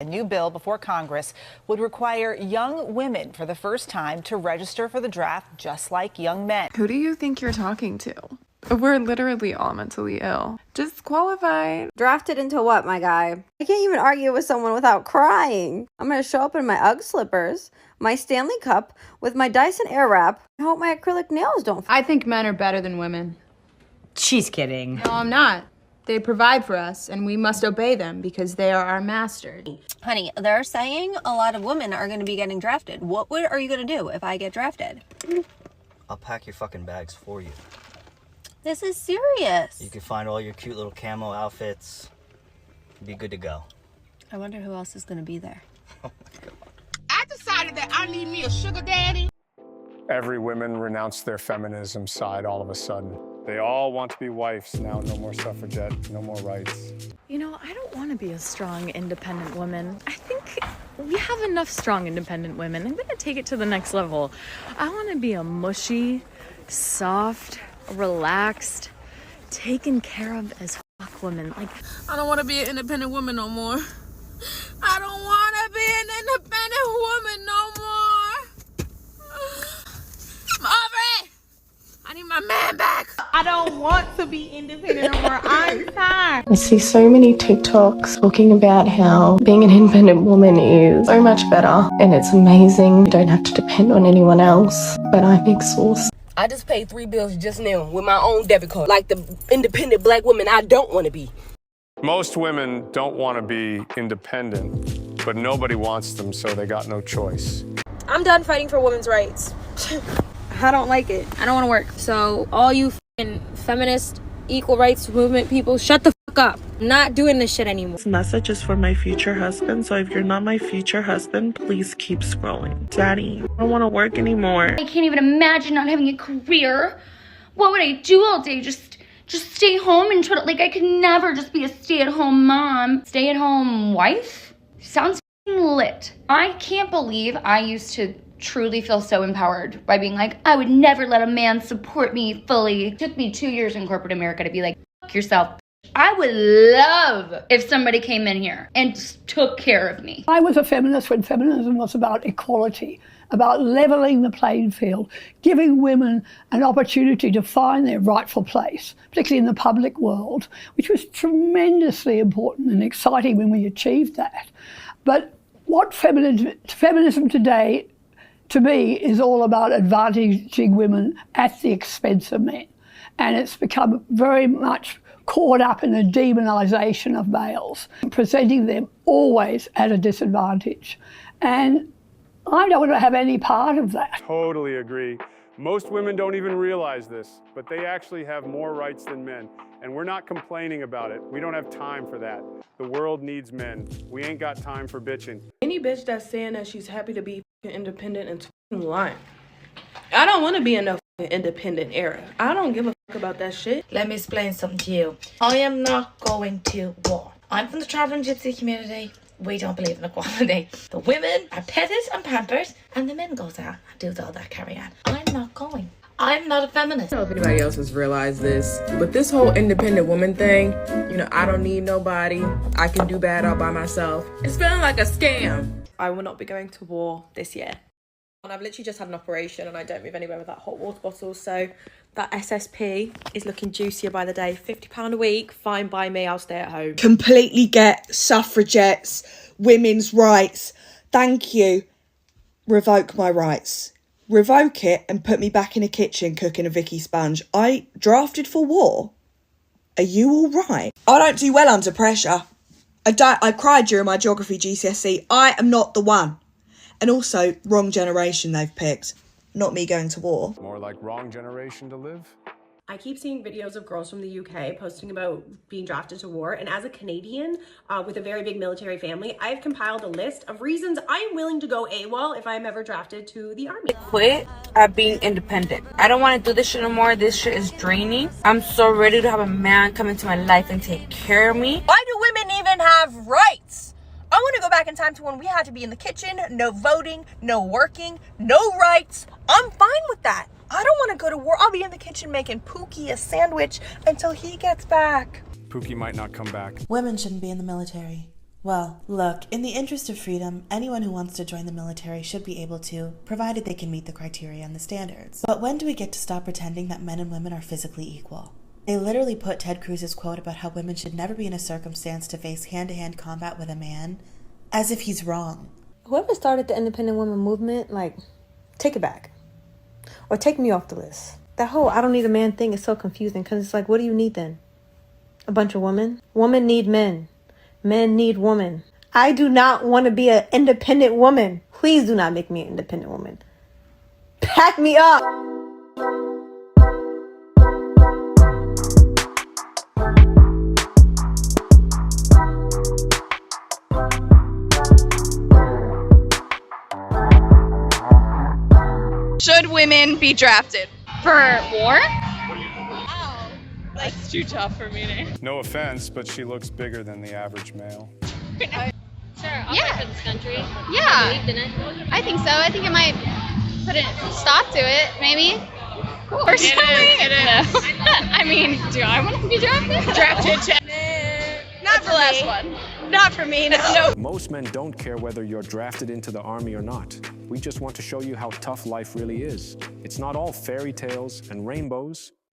A new bill before Congress would require young women for the first time to register for the draft just like young men. Who do you think you're talking to? We're literally all mentally ill. Disqualified. Drafted into what, my guy? I can't even argue with someone without crying. I'm gonna show up in my UGG slippers, my Stanley Cup, with my Dyson Airwrap. I hope my acrylic nails don't. I think men are better than women. She's kidding. No, I'm not. They provide for us, and we must obey them because they are our masters. Honey, they're saying a lot of women are going to be getting drafted. What are you going to do if I get drafted? I'll pack your fucking bags for you. This is serious. You can find all your cute little camo outfits. Be good to go. I wonder who else is going to be there. Oh my God. I decided that I need me a sugar daddy. Every woman renounced their feminism side all of a sudden. They all want to be wives now. No more suffragette, no more rights. You know, I don't want to be a strong, independent woman. I think we have enough strong, independent women. I'm going to take it to the next level. I want to be a mushy, soft, relaxed, taken care of as fuck woman. Like, I don't want to be an independent woman no more. I don't want to be an independent woman no more. I'm over it. I need my man back. I don't want to be independent no more. I'm tired. I see so many TikToks talking about how being an independent woman is so much better and it's amazing. You don't have to depend on anyone else, but I'm exhausted. I just paid 3 bills just now with my own debit card. Like the independent black woman I don't want to be. Most women don't want to be independent, but nobody wants them, so they got no choice. I'm done fighting for women's rights. I don't like it. I don't want to work. So all you feminist, equal rights movement people, shut the fuck up. I'm not doing this shit anymore. This message is for my future husband, so if you're not my future husband, please keep scrolling. Daddy, I don't want to work anymore. I can't even imagine not having a career. What would I do all day? Just stay home and try to, like, I could never just be a stay-at-home mom. Stay-at-home wife? Sounds f***ing lit. I can't believe I used to truly feel so empowered by being like, I would never let a man support me fully. It took me 2 years in corporate America to be like, fuck yourself. I would love if somebody came in here and just took care of me. I was a feminist when feminism was about equality, about leveling the playing field, giving women an opportunity to find their rightful place, particularly in the public world, which was tremendously important and exciting when we achieved that. But what feminism today, to me, is all about advantaging women at the expense of men. And it's become very much caught up in the demonisation of males, presenting them always at a disadvantage. And I don't want to have any part of that. Totally agree. Most women don't even realize this, but they actually have more rights than men. And we're not complaining about it. We don't have time for that. The world needs men. We ain't got time for bitching. Any bitch that's saying that she's happy to be independent and lying. I don't want to be in no independent era. I don't give a fuck about that shit. Let me explain something to you. I am not going to war. I'm from the traveling gypsy community. We don't believe in equality. The women are petted and pampered, and the men goes out and do all that carry on. I'm not going. I'm not a feminist. I don't know if anybody else has realized this, but this whole independent woman thing, I don't need nobody. I can do bad all by myself. It's feeling like a scam. I will not be going to war this year. And I've literally just had an operation and I don't move anywhere with that hot water bottle. So that SSP is looking juicier by the day. £50 a week, fine by me, I'll stay at home. Completely get suffragettes, women's rights. Thank you. Revoke my rights. Revoke it and put me back in a kitchen cooking a Vicky sponge. I drafted for war. Are you all right? I don't do well under pressure. I cried during my geography GCSE. I am not the one. And also, wrong generation they've picked. Not me going to war. More like wrong generation to live. I keep seeing videos of girls from the UK posting about being drafted to war. And as a Canadian with a very big military family, I've compiled a list of reasons I am willing to go AWOL if I'm ever drafted to the army. Quit at being independent. I don't want to do this shit no more. This shit is draining. I'm so ready to have a man come into my life and take care of me. Why do women even have rights? I want to go back in time to when we had to be in the kitchen, no voting, no working, no rights. I'm fine with that. I don't want to go to war. I'll be in the kitchen making Pookie a sandwich until he gets back. Pookie might not come back. Women shouldn't be in the military. Well, look, in the interest of freedom, anyone who wants to join the military should be able to, provided they can meet the criteria and the standards. But when do we get to stop pretending that men and women are physically equal? They literally put Ted Cruz's quote about how women should never be in a circumstance to face hand-to-hand combat with a man as if he's wrong. Whoever started the independent women movement, take it back. Or take me off the list. That whole I don't need a man thing is so confusing because it's like, what do you need then? A bunch of women? Women need men. Men need women. I do not want to be an independent woman. Please do not make me an independent woman. Pack me up! Should women be drafted? For war? That's too tough for me to. No offense, but she looks bigger than the average male. Sure, I'll fight for this country. Yeah, I believed in it. I think so. I think it might put a stop to it, maybe. Cool. Personally, I mean, do I want to be drafted? Drafted. Not the last one. Not for me, no. Most men don't care whether you're drafted into the army or not. We just want to show you how tough life really is. It's not all fairy tales and rainbows.